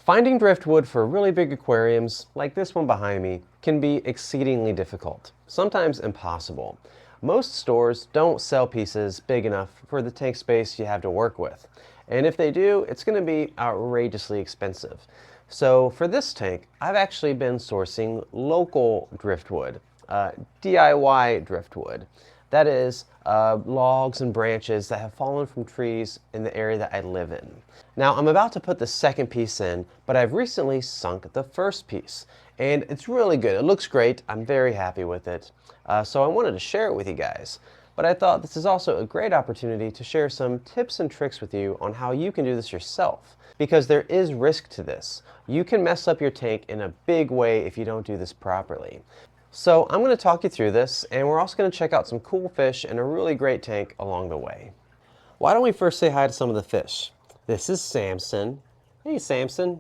Finding driftwood for really big aquariums, like this one behind me, can be exceedingly difficult, sometimes impossible. Most stores don't sell pieces big enough for the tank space you have to work with. And if they do, it's going to be outrageously expensive. So for this tank, I've actually been sourcing local driftwood, DIY driftwood. That is, logs and branches that have fallen from trees in the area that I live in. Now, I'm about to put the second piece in, but I've recently sunk the first piece, and it's really good. It looks great. I'm very happy with it. So I wanted to share it with you guys. But I thought this is also a great opportunity to share some tips and tricks with you on how you can do this yourself, because there is risk to this. You can mess up your tank in a big way if you don't do this properly. So I'm going to talk you through this, and we're also going to check out some cool fish and a really great tank along the way. Why don't we first say hi to some of the fish? This is Samson. Hey, Samson.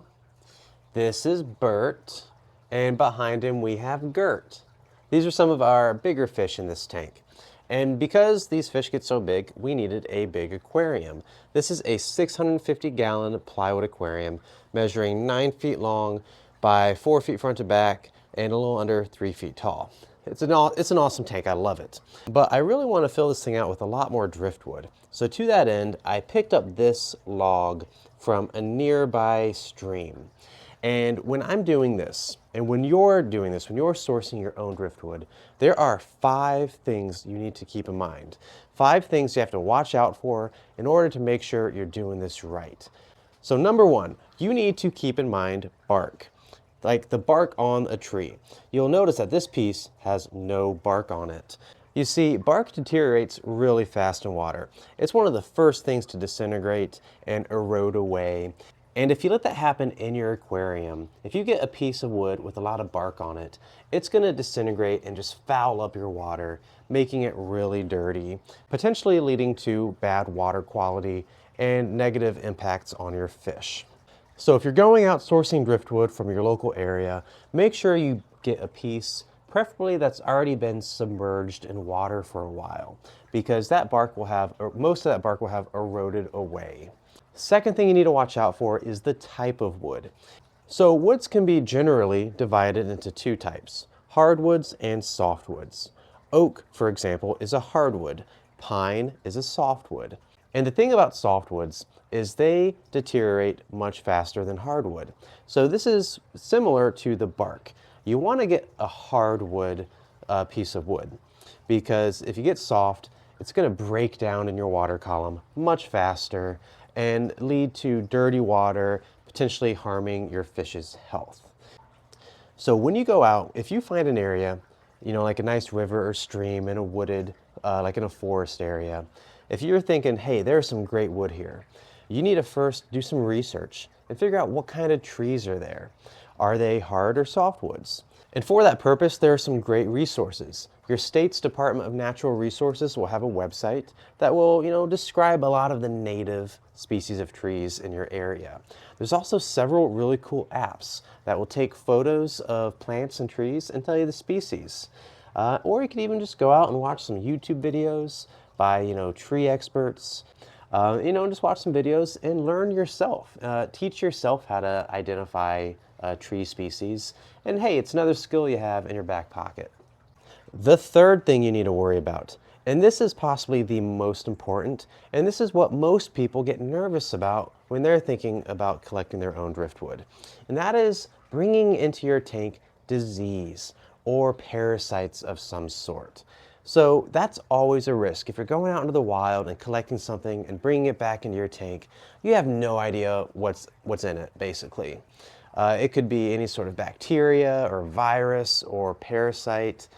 This is Bert, and behind him we have Gert. These are some of our bigger fish in this tank. And because these fish get so big, we needed a big aquarium. This is a 650-gallon plywood aquarium measuring 9 feet long by 4 feet front to back and a little under 3 feet tall. It's an awesome tank. I love it. But I really want to fill this thing out with a lot more driftwood. So to that end, I picked up this log from a nearby stream. And when I'm doing this, and when you're doing this, when you're sourcing your own driftwood, there are 5 things you need to keep in mind. 5 things you have to watch out for in order to make sure you're doing this right. So number 1, you need to keep in mind bark. Like the bark on a tree. You'll notice that this piece has no bark on it. You see, bark deteriorates really fast in water. It's one of the first things to disintegrate and erode away. And if you let that happen in your aquarium, if you get a piece of wood with a lot of bark on it, it's going to disintegrate and just foul up your water, making it really dirty, potentially leading to bad water quality and negative impacts on your fish. So if you're going out sourcing driftwood from your local area, make sure you get a piece, preferably that's already been submerged in water for a while, because that bark will have, or most of that bark will have eroded away. Second thing you need to watch out for is the type of wood. So woods can be generally divided into 2 types, hardwoods and softwoods. Oak, for example, is a hardwood. Pine is a softwood. And the thing about softwoods is they deteriorate much faster than hardwood. So this is similar to the bark. You want to get a hardwood piece of wood, because if you get soft, it's going to break down in your water column much faster and lead to dirty water, potentially harming your fish's health. So when you go out, if you find an area, like a nice river or stream in a wooded, like in a forest area, if you're thinking, hey, there's some great wood here, you need to first do some research and figure out what kind of trees are there. Are they hard or softwoods? And for that purpose, there are some great resources. Your state's Department of Natural Resources will have a website that will, describe a lot of the native species of trees in your area. There's also several really cool apps that will take photos of plants and trees and tell you the species. Or you can even just go out and watch some YouTube videos by, tree experts. Just watch some videos and learn yourself. Teach yourself how to identify tree species. And hey, it's another skill you have in your back pocket. The third thing you need to worry about, and this is possibly the most important, and this is what most people get nervous about when they're thinking about collecting their own driftwood, and that is bringing into your tank disease or parasites of some sort. So that's always a risk. If you're going out into the wild and collecting something and bringing it back into your tank, you have no idea what's in it, basically. It could be any sort of bacteria or virus or parasite.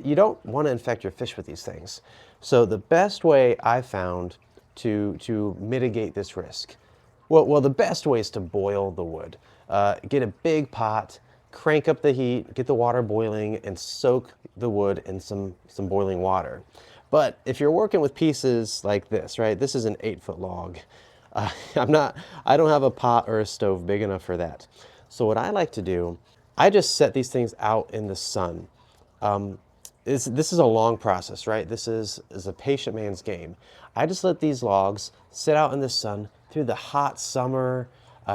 You don't want to infect your fish with these things. So the best way I've found to mitigate this risk, well, the best way is to boil the wood. Get a big pot, crank up the heat, get the water boiling, and soak the wood in some boiling water. But if you're working with pieces like this, right? This is an 8-foot log. I don't have a pot or a stove big enough for that. So what I like to do, I just set these things out in the sun. This is a long process, right? This is a patient man's game. I just let these logs sit out in the sun through the hot summer,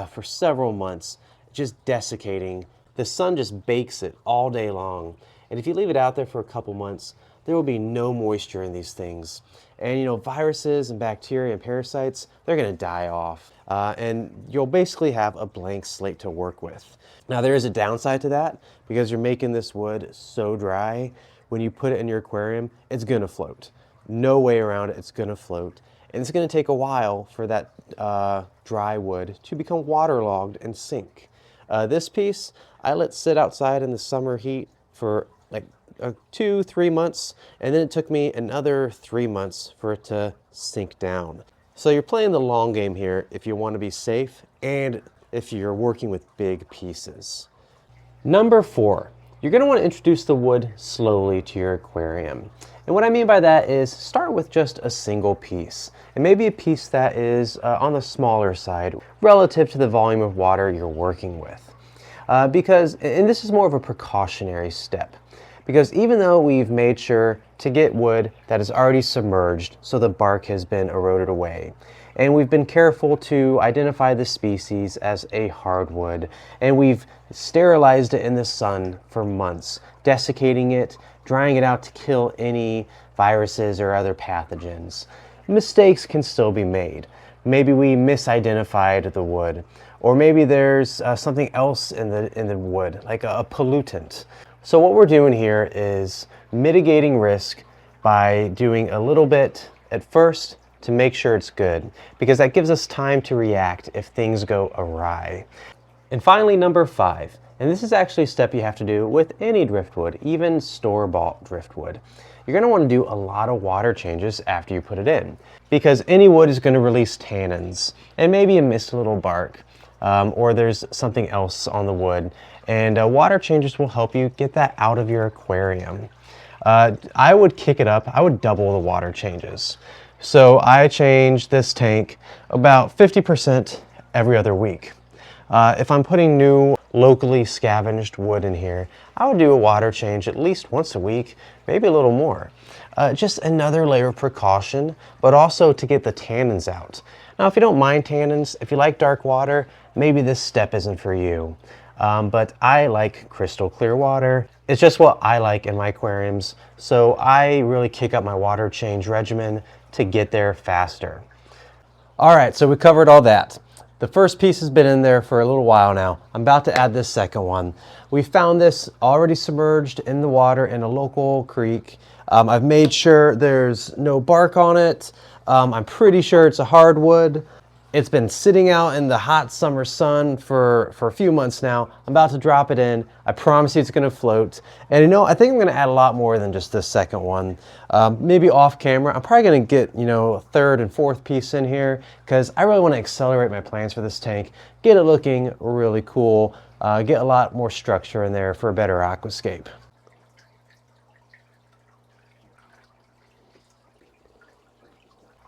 for several months, just desiccating. The sun just bakes it all day long. And if you leave it out there for a couple months, there will be no moisture in these things. And viruses and bacteria and parasites, they're gonna die off. And you'll basically have a blank slate to work with. Now there is a downside to that, because you're making this wood so dry, when you put it in your aquarium, it's gonna float. No way around it, it's gonna float. And it's gonna take a while for that dry wood to become waterlogged and sink. This piece, I let sit outside in the summer heat for like 2-3 months, and then it took me another 3 months for it to sink down. So you're playing the long game here if you want to be safe and if you're working with big pieces. Number 4, you're going to want to introduce the wood slowly to your aquarium. And what I mean by that is start with just a single piece, and maybe a piece that is on the smaller side relative to the volume of water you're working with. And this is more of a precautionary step, because even though we've made sure to get wood that is already submerged so the bark has been eroded away, and we've been careful to identify the species as a hardwood, and we've sterilized it in the sun for months, desiccating it, drying it out to kill any viruses or other pathogens, mistakes can still be made. Maybe we misidentified the wood, or maybe there's something else in the wood, like a pollutant. So what we're doing here is mitigating risk by doing a little bit at first to make sure it's good, because that gives us time to react if things go awry. And finally, number 5, and this is actually a step you have to do with any driftwood, even store-bought driftwood. You're going to want to do a lot of water changes after you put it in, because any wood is going to release tannins and maybe a missed little bark, or there's something else on the wood, and water changes will help you get that out of your aquarium. I would kick it up. I would double the water changes. So I change this tank about 50% every other week. If I'm putting new locally scavenged wood in here, I would do a water change at least once a week, maybe a little more. Just another layer of precaution, but also to get the tannins out. Now, if you don't mind tannins, if you like dark water, maybe this step isn't for you. But I like crystal clear water. It's just what I like in my aquariums, so I really kick up my water change regimen to get there faster. All right, so we covered all that. The first piece has been in there for a little while now. I'm about to add this second one. We found this already submerged in the water in a local creek. I've made sure there's no bark on it. I'm pretty sure it's a hardwood. It's been sitting out in the hot summer sun for a few months now. I'm about to drop it in. I promise you it's gonna float. And I think I'm gonna add a lot more than just this second one. Maybe off camera, I'm probably gonna get, a third and fourth piece in here, because I really wanna accelerate my plans for this tank, get it looking really cool, get a lot more structure in there for a better aquascape.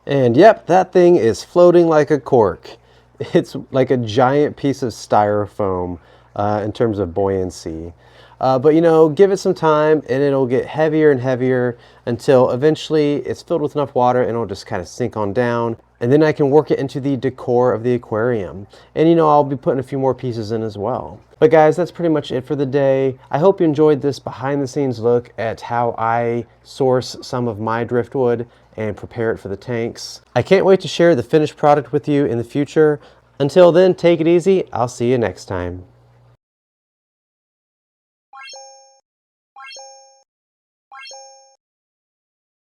And yep, that thing is floating like a cork. It's like a giant piece of styrofoam in terms of buoyancy. But give it some time and it'll get heavier and heavier until eventually it's filled with enough water and it'll just kind of sink on down. And then I can work it into the decor of the aquarium. And I'll be putting a few more pieces in as well. But guys, that's pretty much it for the day. I hope you enjoyed this behind the scenes look at how I source some of my driftwood and prepare it for the tanks. I can't wait to share the finished product with you in the future. Until then, take it easy. I'll see you next time.